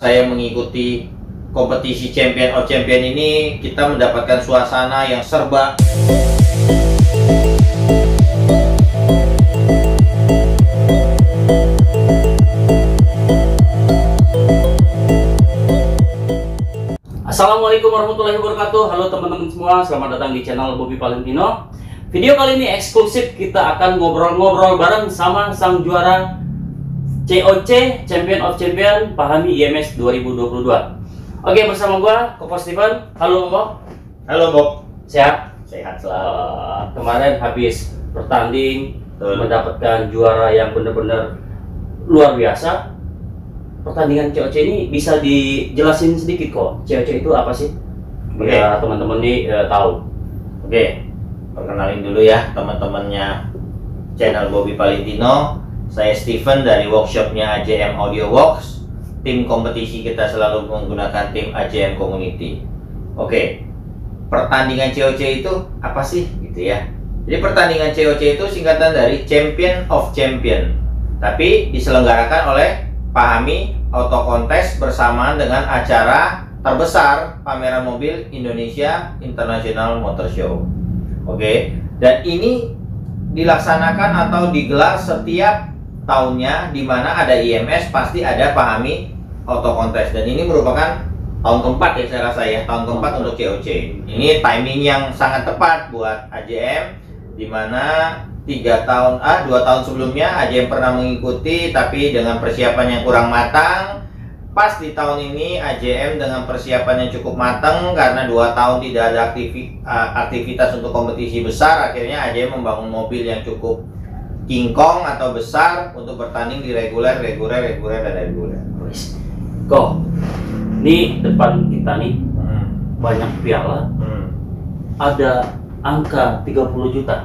saya mengikuti kompetisi Champion of Champion ini, kita mendapatkan suasana yang serba Assalamualaikum warahmatullahi wabarakatuh. Halo teman-teman semua, selamat datang di channel Bobby Valentino. Video kali ini eksklusif, kita akan ngobrol-ngobrol bareng sama sang juara COC Champion of Champion Pahami IMS 2022. Oke, bersama gua Koko Steven. Halo Koko. Halo Bob. Sehat? Sehat selalu. Kemarin habis bertanding, mendapatkan juara yang benar-benar luar biasa. Pertandingan COC ini bisa dijelasin sedikit kok. COC itu apa sih? Biar teman-teman nih tahu. Oke, perkenalin dulu ya teman-temannya channel Bobby Valentino. Saya Steven dari workshopnya AJM Audio Works. Tim kompetisi kita selalu menggunakan tim AJM Community. Oke, pertandingan COC itu apa sih gitu ya? Jadi pertandingan COC itu singkatan dari Champion of Champion, tapi diselenggarakan oleh Pahami Auto Contest bersamaan dengan acara terbesar pameran mobil Indonesia International Motor Show. Oke, dan ini dilaksanakan atau digelar setiap tahunnya, di mana ada IMS pasti ada Pahami Auto Contest, dan ini merupakan tahun keempat ya saya rasa ya, tahun keempat untuk COC. Ini timing yang sangat tepat buat AJM, di mana 2 tahun sebelumnya AJM pernah mengikuti tapi dengan persiapan yang kurang matang. Pas di tahun ini AJM dengan persiapan yang cukup matang, karena 2 tahun tidak ada aktivitas untuk kompetisi besar, akhirnya AJM membangun mobil yang cukup kingkong atau besar untuk bertanding di reguler. Kok, ini depan kita nih banyak piala, ada angka 30 juta.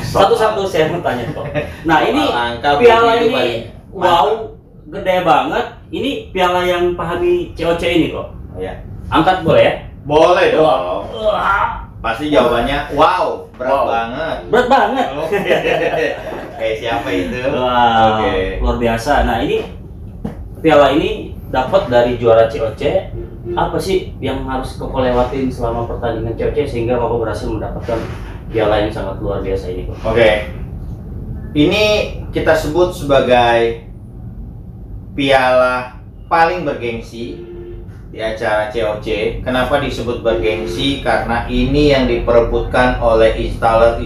Satu-satu saya mau tanya kok. Nah ini piala ini, wow, gede banget. Ini piala yang Pahami COC ini kok. Ya. Angkat boleh ya? Boleh dong. Pasti jawabannya wow, berat banget. Berat banget. Kayak siapa itu? Wow, luar biasa. Nah ini piala ini dapat dari juara COC. Apa sih yang harus Koko lewatin selama pertandingan COC sehingga Koko berhasil mendapatkan piala yang sangat luar biasa ini kok? Oke, ini kita sebut sebagai piala paling bergengsi di acara COC. Kenapa disebut bergengsi? Karena ini yang diperebutkan oleh installer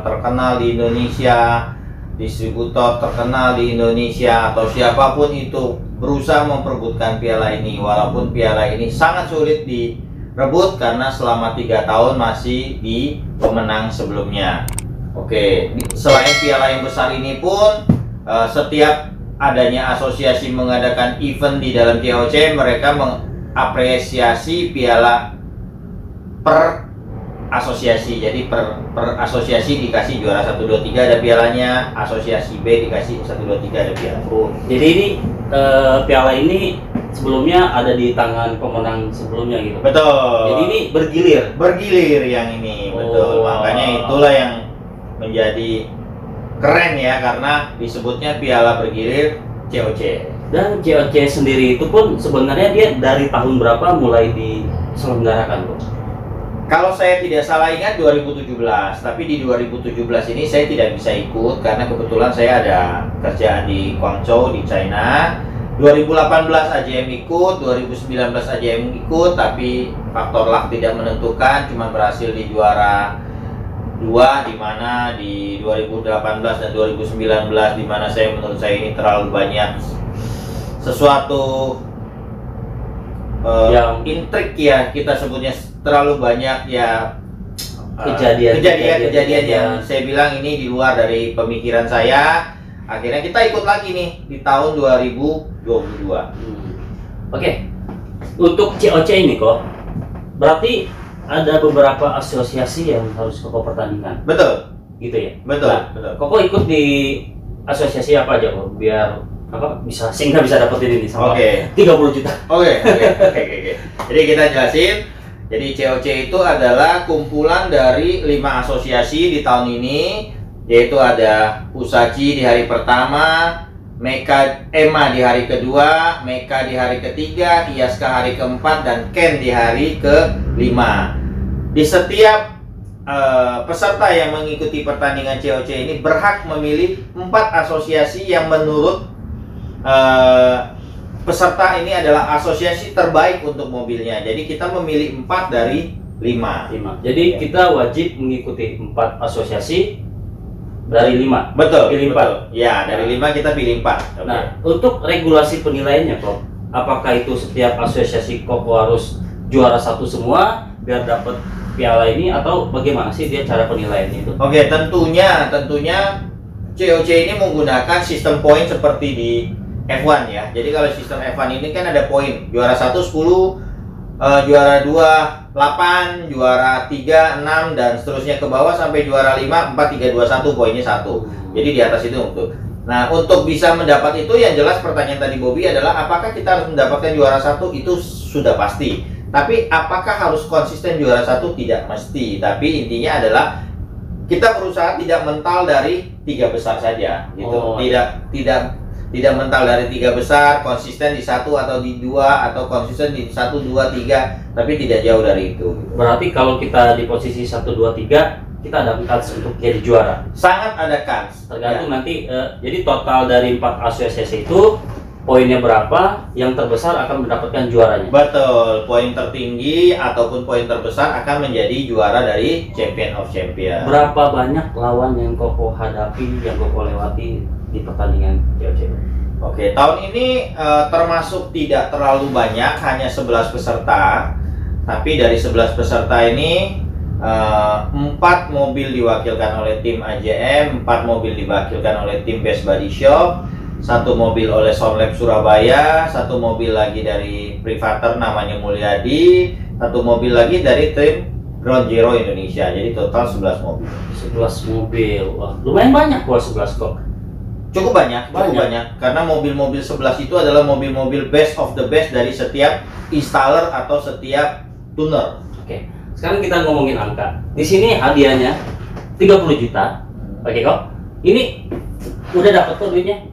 terkenal di Indonesia, distributor terkenal di Indonesia, atau siapapun itu berusaha memperebutkan piala ini. Walaupun piala ini sangat sulit direbut karena selama 3 tahun masih di pemenang sebelumnya. Oke, selain piala yang besar ini pun setiap adanya asosiasi mengadakan event di dalam COC, mereka mengapresiasi piala per asosiasi. Jadi per asosiasi dikasih juara 1, 2, 3 ada pialanya, asosiasi B dikasih 1, 2, 3 ada piala. Jadi ini piala ini sebelumnya ada di tangan pemenang sebelumnya gitu. Betul. Jadi ini bergilir yang ini. Betul. Makanya itulah yang menjadi keren ya, karena disebutnya piala bergilir COC. Dan COC sendiri itu pun sebenarnya dia dari tahun berapa mulai diselenggarakan kok? Kalau saya tidak salah ingat 2017, tapi di 2017 ini saya tidak bisa ikut karena kebetulan saya ada kerjaan di Guangzhou di China. 2018 AJM ikut, 2019 AJM ikut, tapi faktor luck tidak menentukan, cuma berhasil di juara 2, di mana di 2018 dan 2019, di mana menurut saya ini terlalu banyak sesuatu yang intrik ya, kita sebutnya terlalu banyak ya, kejadian yang saya bilang ini di luar dari pemikiran saya. Akhirnya kita ikut lagi nih di tahun 2022. Oke, untuk COC ini kok berarti ada beberapa asosiasi yang harus Koko pertandingan. Betul, gitu ya? Betul, nah, betul. Koko ikut di asosiasi apa aja kok, biar apa sehingga bisa dapetin ini sama 30 juta. Oke. Jadi kita jelasin. Jadi COC itu adalah kumpulan dari 5 asosiasi di tahun ini, yaitu ada USACI di hari pertama, Meka Ema di hari kedua, Meka di hari ketiga, Iaska hari keempat, dan Ken di hari kelima. Di setiap peserta yang mengikuti pertandingan COC ini berhak memilih 4 asosiasi yang menurut peserta ini adalah asosiasi terbaik untuk mobilnya. Jadi kita memilih 4 dari 5. Jadi kita wajib mengikuti 4 asosiasi dari 5. Betul, Pilih 4. betul. Ya, dari 5 kita pilih 4. Nah, untuk regulasi penilaiannya, Kok, apakah itu setiap asosiasi Koko harus juara 1 semua biar dapat piala ini, atau bagaimana sih dia cara penilaiannya itu? Oke, tentunya COC ini menggunakan sistem poin seperti di F1 ya. Jadi kalau sistem F1 ini kan ada poin. Juara 1 10, juara 2 8, juara 3 6, dan seterusnya ke bawah sampai juara 5 4 3 2 1, poinnya 1. Jadi di atas itu untuk. Nah, untuk bisa mendapat itu, yang jelas pertanyaan tadi Bobby adalah apakah kita harus mendapatkan juara 1? Itu sudah pasti. Tapi apakah harus konsisten juara 1? Tidak mesti. Tapi intinya adalah kita berusaha tidak mental dari 3 besar saja, gitu. Tidak mental dari 3 besar, konsisten di 1 atau di 2, atau konsisten di 1 2 3, tapi tidak jauh dari itu. Berarti kalau kita di posisi 1 2 3, kita ada chance untuk jadi juara. Sangat ada chance. Tergantung nanti jadi total dari 4 asosiasi itu poinnya berapa, yang terbesar akan mendapatkan juaranya. Betul, poin tertinggi ataupun poin terbesar akan menjadi juara dari Champion of Champion. Berapa banyak lawan yang Koko hadapi, yang Koko lewati di pertandingan COC? Oke, tahun ini termasuk tidak terlalu banyak, hanya 11 peserta. Tapi dari 11 peserta ini 4 mobil diwakilkan oleh tim AJM, 4 mobil diwakilkan oleh tim Best Body Shop, 1 mobil oleh Soundlab Surabaya, 1 mobil lagi dari privater namanya Mulyadi, 1 mobil lagi dari tim Ground Zero Indonesia. Jadi total 11 mobil. 11 mobil. Wah, lumayan banyak buat 11 kok. Cukup banyak. Karena mobil-mobil 11 itu adalah mobil-mobil best of the best dari setiap installer atau setiap tuner. Oke. Sekarang kita ngomongin angka. Di sini hadiahnya 30 juta. Oke kok. Ini udah dapat kok duitnya?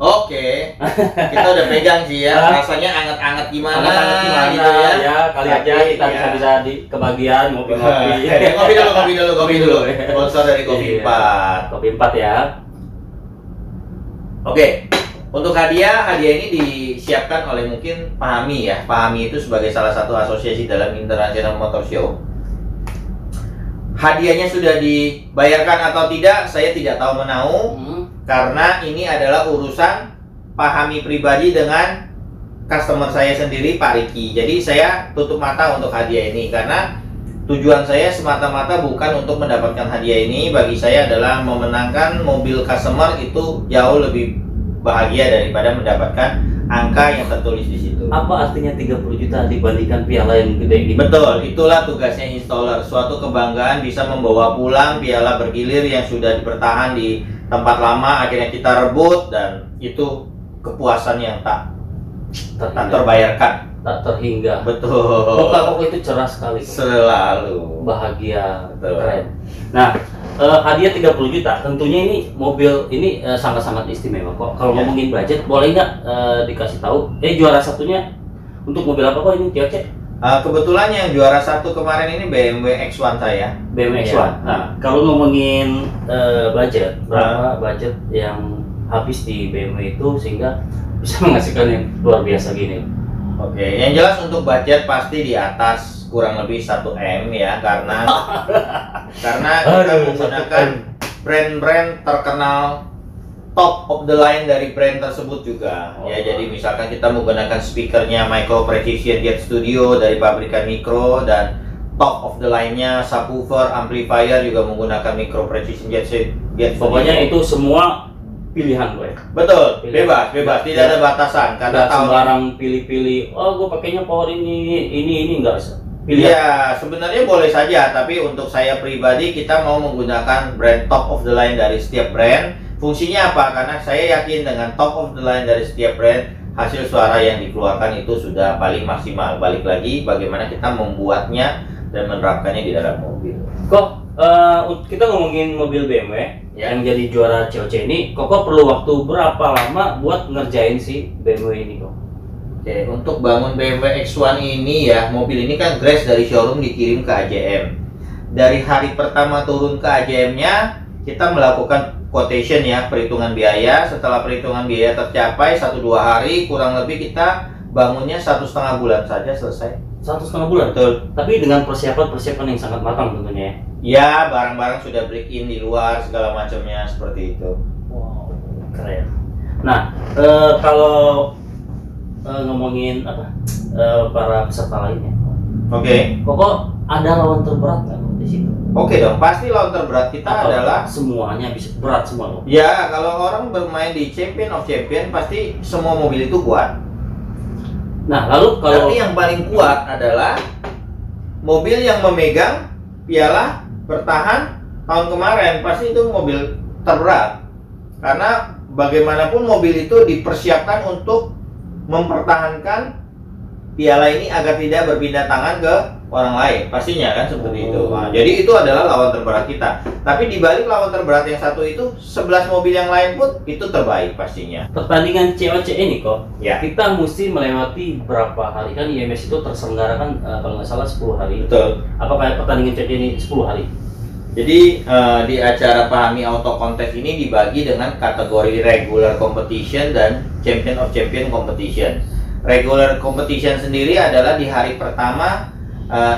Oke, kita udah pegang sih ya. Rasanya anget-anget gimana? Gitu ya? Ya kali aja kita bisa di kebagian ngopi-ngopi. Kopi dulu. Sponsor dari Kopi 4. Kopi 4 ya. Oke, untuk hadiah ini disiapkan oleh mungkin Pahami ya. Pahami itu sebagai salah satu asosiasi dalam International Motor Show. Hadiahnya sudah dibayarkan atau tidak, saya tidak tahu menau. Karena ini adalah urusan Pahami pribadi dengan customer saya sendiri, Pak Riki. Jadi saya tutup mata untuk hadiah ini karena tujuan saya semata-mata bukan untuk mendapatkan hadiah ini. Bagi saya adalah memenangkan mobil customer itu jauh lebih bahagia daripada mendapatkan angka yang tertulis di situ. Apa artinya 30 juta dibandingkan piala yang gede gitu? Betul, itulah tugasnya installer. Suatu kebanggaan bisa membawa pulang piala bergilir yang sudah bertahan di tempat lama, akhirnya kita rebut, dan itu kepuasan yang tak terbayarkan, tak terhingga. Betul. Kok itu cerah sekali. Selalu bahagia. Betul. Keren. Nah, hadiah 30 juta. Tentunya ini mobil ini sangat-sangat istimewa kok. Kalau ngomongin budget, boleh nggak dikasih tahu? Juara satunya untuk mobil apa kok ini, COC? Kebetulan yang juara 1 kemarin ini BMW X1 saya. BMW X1. Nah, kalau ngomongin budget, berapa budget yang habis di BMW itu sehingga bisa menghasilkan yang luar biasa gini? Oke, yang jelas untuk budget pasti di atas kurang lebih 1 M ya, karena kita menggunakan brand-brand terkenal, top of the line dari brand tersebut juga. Ya, jadi misalkan kita menggunakan speakernya Micro Precision Jet Studio dari pabrikan Micro, dan top of the line-nya subwoofer, amplifier juga menggunakan Micro Precision Jet Studio. Pokoknya itu semua pilihan gue. Betul, bebas, tidak ada batasan. Karena sembarang pilih-pilih. Oh, gue pakainya power ini enggak bisa. Iya, sebenarnya boleh saja, tapi untuk saya pribadi kita mau menggunakan brand top of the line dari setiap brand. Fungsinya apa? Karena saya yakin dengan top of the line dari setiap brand, hasil suara yang dikeluarkan itu sudah paling maksimal. Balik lagi bagaimana kita membuatnya dan menerapkannya di dalam mobil. Kok kita ngomongin mobil BMW Ya. yang jadi juara COC ini, Koko perlu waktu berapa lama buat ngerjain si BMW ini kok? Oke, untuk bangun BMW X1 ini ya, mobil ini kan grace dari showroom dikirim ke AJM. Dari hari pertama turun ke AJM-nya, kita melakukan quotation ya, perhitungan biaya. Setelah perhitungan biaya tercapai 1-2 hari, kurang lebih kita bangunnya 1,5 bulan saja selesai. 1,5 bulan? Betul. Tapi dengan persiapan yang sangat matang tentunya ya? Ya, barang-barang sudah break in di luar, segala macamnya seperti itu. Wow, keren. Nah, kalau ngomongin para peserta lainnya, Oke. Koko ada lawan terberat nggak di situ? Oke dong, pasti lawan terberat kita Atau adalah semuanya bisa berat semua loh. ya, kalau orang bermain di Champion of Champion pasti semua mobil itu kuat. Nah, lalu kalau Tapi yang paling kuat adalah mobil yang memegang piala bertahan tahun kemarin, pasti itu mobil terberat. Karena bagaimanapun mobil itu dipersiapkan untuk mempertahankan piala ini agar tidak berpindah tangan ke orang lain, pastinya kan seperti itu. Nah, jadi itu adalah lawan terberat kita. Tapi di balik lawan terberat yang satu itu, 11 mobil yang lain pun itu terbaik pastinya. pertandingan COC ini kok, Ya. kita mesti melewati berapa hari kan IMS itu terselenggarakan kalau nggak salah 10 hari. Betul. Apakah pertandingan COC ini 10 hari? Jadi di acara Pahami Auto Contest ini dibagi dengan kategori regular competition dan champion of champion competition. Regular competition sendiri adalah di hari pertama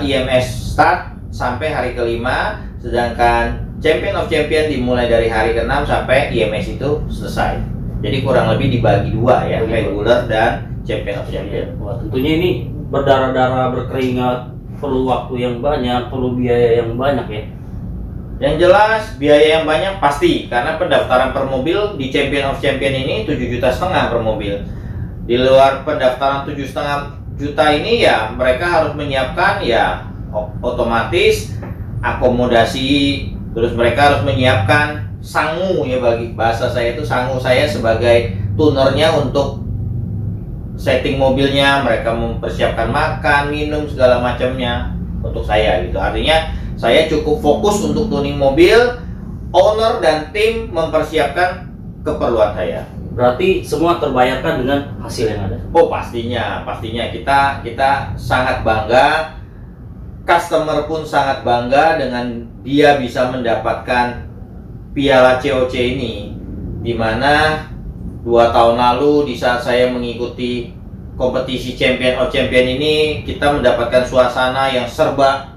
IMS start sampai hari kelima, sedangkan champion of champion dimulai dari hari ke-6 sampai IMS itu selesai. Jadi kurang lebih dibagi dua ya, regular dan champion of champion. Wah, tentunya ini berdarah-darah, berkeringat, perlu waktu yang banyak, perlu biaya yang banyak ya. Yang jelas biaya yang banyak pasti, karena pendaftaran per mobil di Champion of Champion ini 7,5 juta per mobil. Di luar pendaftaran 7,5 juta ini ya mereka harus menyiapkan ya otomatis akomodasi, terus mereka harus menyiapkan sangu ya, bagi bahasa saya itu sangu, saya sebagai tunernya untuk setting mobilnya, mereka mempersiapkan makan, minum segala macamnya untuk saya gitu. Artinya saya cukup fokus untuk tuning mobil, owner dan tim mempersiapkan keperluan saya. Berarti semua terbayarkan dengan hasil yang ada. Oh pastinya kita sangat bangga, customer pun sangat bangga dengan dia bisa mendapatkan piala COC ini, dimana 2 tahun lalu di saat saya mengikuti kompetisi Champion of Champion ini, kita mendapatkan suasana yang serba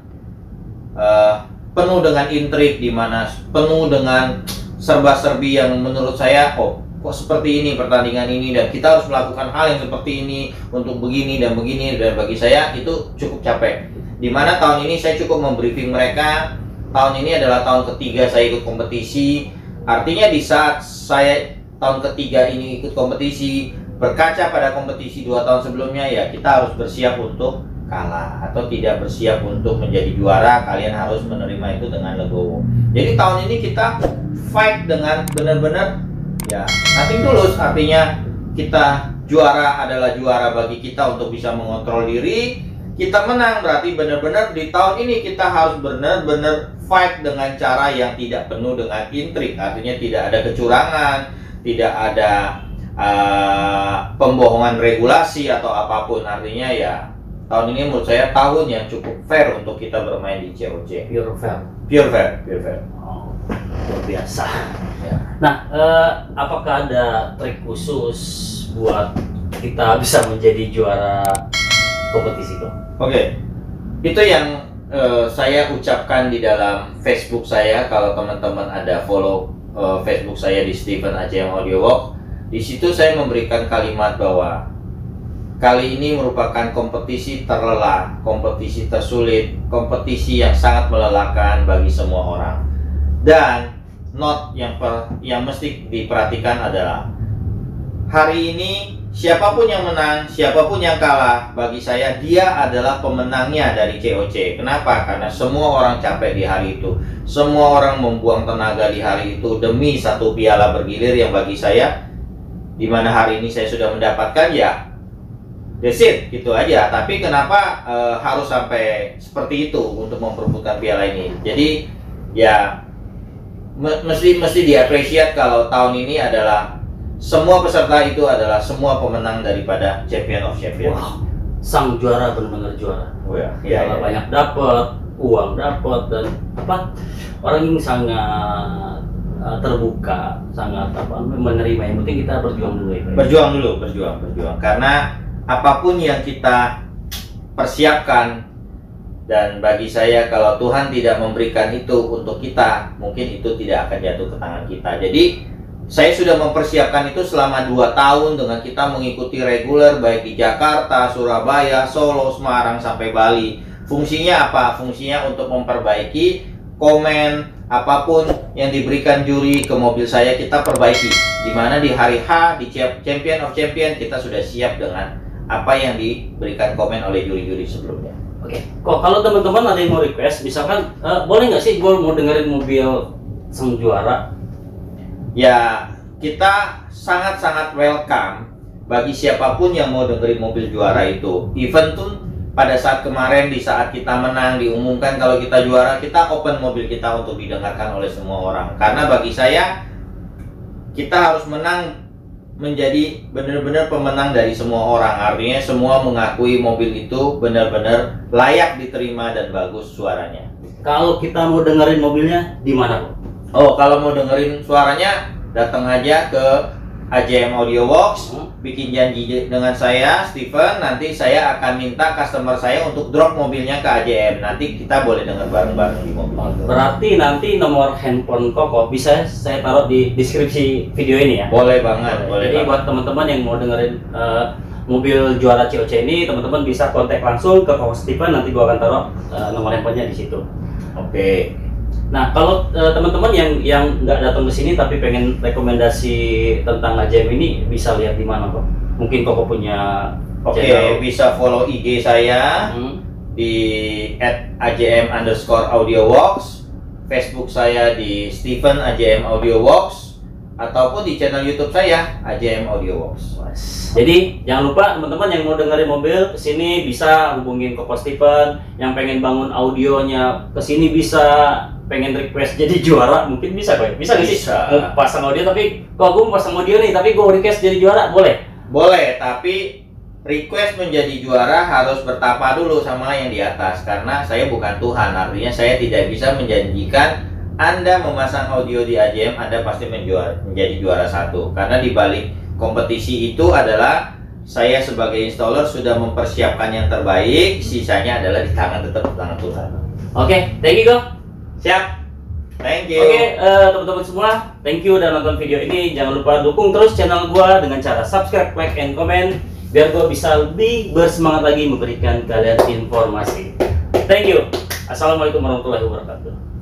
penuh dengan intrik, di mana penuh dengan serba-serbi yang menurut saya kok seperti ini pertandingan ini, dan kita harus melakukan hal yang seperti ini untuk begini dan begini, dan bagi saya itu cukup capek. Dimana tahun ini saya cukup membriefing mereka, tahun ini adalah tahun ketiga saya ikut kompetisi, artinya di saat saya tahun ketiga ini ikut kompetisi, berkaca pada kompetisi 2 tahun sebelumnya, ya kita harus bersiap untuk kalah atau tidak bersiap untuk menjadi juara. Kalian harus menerima itu dengan legowo. Jadi tahun ini kita fight dengan benar-benar ya nothing tulus, artinya kita juara adalah juara bagi kita untuk bisa mengontrol diri. Kita menang berarti benar-benar di tahun ini kita harus benar-benar fight dengan cara yang tidak penuh dengan intrik, artinya tidak ada kecurangan, tidak ada pembohongan regulasi atau apapun. Artinya ya tahun ini menurut saya tahun yang cukup fair untuk kita bermain di COC. Pure fair. Pure fair, pure fair. Oh, luar biasa. Ya. Nah, apakah ada trik khusus buat kita bisa menjadi juara kompetisi kok? Oke, itu yang saya ucapkan di dalam Facebook saya. Kalau teman-teman ada follow Facebook saya di Stephen AJM Audio Walk, di situ saya memberikan kalimat bahwa kali ini merupakan kompetisi terlelah, kompetisi tersulit, kompetisi yang sangat melelahkan bagi semua orang. Dan note yang mesti diperhatikan adalah hari ini siapapun yang menang, siapapun yang kalah, bagi saya dia adalah pemenangnya dari COC. Kenapa? Karena semua orang capek di hari itu, semua orang membuang tenaga di hari itu demi satu piala bergilir yang bagi saya, dimana hari ini saya sudah mendapatkan, ya that's it, gitu aja. Tapi kenapa harus sampai seperti itu untuk memperebutkan piala ini? Jadi ya mesti diapresiasi kalau tahun ini adalah semua peserta itu adalah semua pemenang daripada Champion of Champions. Wow, sang juara benar-benar juara. Oh ya, Piala banyak dapat, uang dapat, dan orang ini sangat terbuka, sangat menerima. Yang penting kita berjuang dulu ya. Berjuang. Karena apapun yang kita persiapkan, dan bagi saya kalau Tuhan tidak memberikan itu untuk kita, mungkin itu tidak akan jatuh ke tangan kita. Jadi saya sudah mempersiapkan itu selama 2 tahun dengan kita mengikuti reguler baik di Jakarta, Surabaya, Solo, Semarang sampai Bali. Fungsinya apa? Fungsinya untuk memperbaiki komen apapun yang diberikan juri ke mobil saya, kita perbaiki. Dimana di hari H di Champion of Champion kita sudah siap dengan apa yang diberikan komen oleh juri-juri sebelumnya. Oke, kok kalau teman-teman ada yang mau request, misalkan boleh nggak sih gue mau dengerin mobil sang juara? Ya, kita sangat-sangat welcome bagi siapapun yang mau dengerin mobil juara itu. Even tuh pada saat kemarin di saat kita menang diumumkan kalau kita juara, kita open mobil kita untuk didengarkan oleh semua orang. Karena bagi saya kita harus menang menjadi benar-benar pemenang dari semua orang. Artinya semua mengakui mobil itu benar-benar layak diterima dan bagus suaranya. Kalau kita mau dengerin mobilnya di mana, Bro? Oh, kalau mau dengerin suaranya datang aja ke AJM Audio Works, bikin janji dengan saya, Steven. Nanti saya akan minta customer saya untuk drop mobilnya ke AJM. Nanti kita boleh dengar bareng-bareng di mobil. Berarti nanti nomor handphone Koko bisa saya taruh di deskripsi video ini ya? Boleh banget, boleh. Jadi buat teman-teman yang mau dengerin mobil juara COC ini, teman-teman bisa kontak langsung ke Koko Steven. Nanti gua akan taruh nomor handphonenya di situ. Oke. Nah, kalau teman-teman yang nggak datang ke sini tapi pengen rekomendasi tentang AJM ini, bisa lihat di mana, Kok? Mungkin Koko punya channel. Bisa follow IG saya di @ajm_audioworks, Facebook saya di Steven AJM Audio Works, ataupun di channel YouTube saya AJM Audio Works. Jadi jangan lupa teman-teman yang mau dengerin mobil kesini bisa hubungin Koko Steven. Yang pengen bangun audionya kesini bisa, pengen request jadi juara mungkin bisa, Boy. Bisa nggak sih? Mau pasang audio tapi kok gue mau pasang audio nih tapi gue request jadi juara, boleh? Boleh, tapi request menjadi juara harus bertapa dulu sama yang di atas, karena saya bukan Tuhan. Artinya saya tidak bisa menjanjikan Anda memasang audio di AJM Anda pasti menjadi juara 1, karena di balik kompetisi itu adalah saya sebagai installer sudah mempersiapkan yang terbaik, sisanya adalah tetap di tangan Tuhan. Oke, thank you, Go. Siap. Thank you. Oke, teman-teman semua, thank you udah nonton video ini. Jangan lupa dukung terus channel gua dengan cara subscribe, like, and comment biar gua bisa lebih bersemangat lagi memberikan kalian informasi. Thank you. Assalamualaikum warahmatullahi wabarakatuh.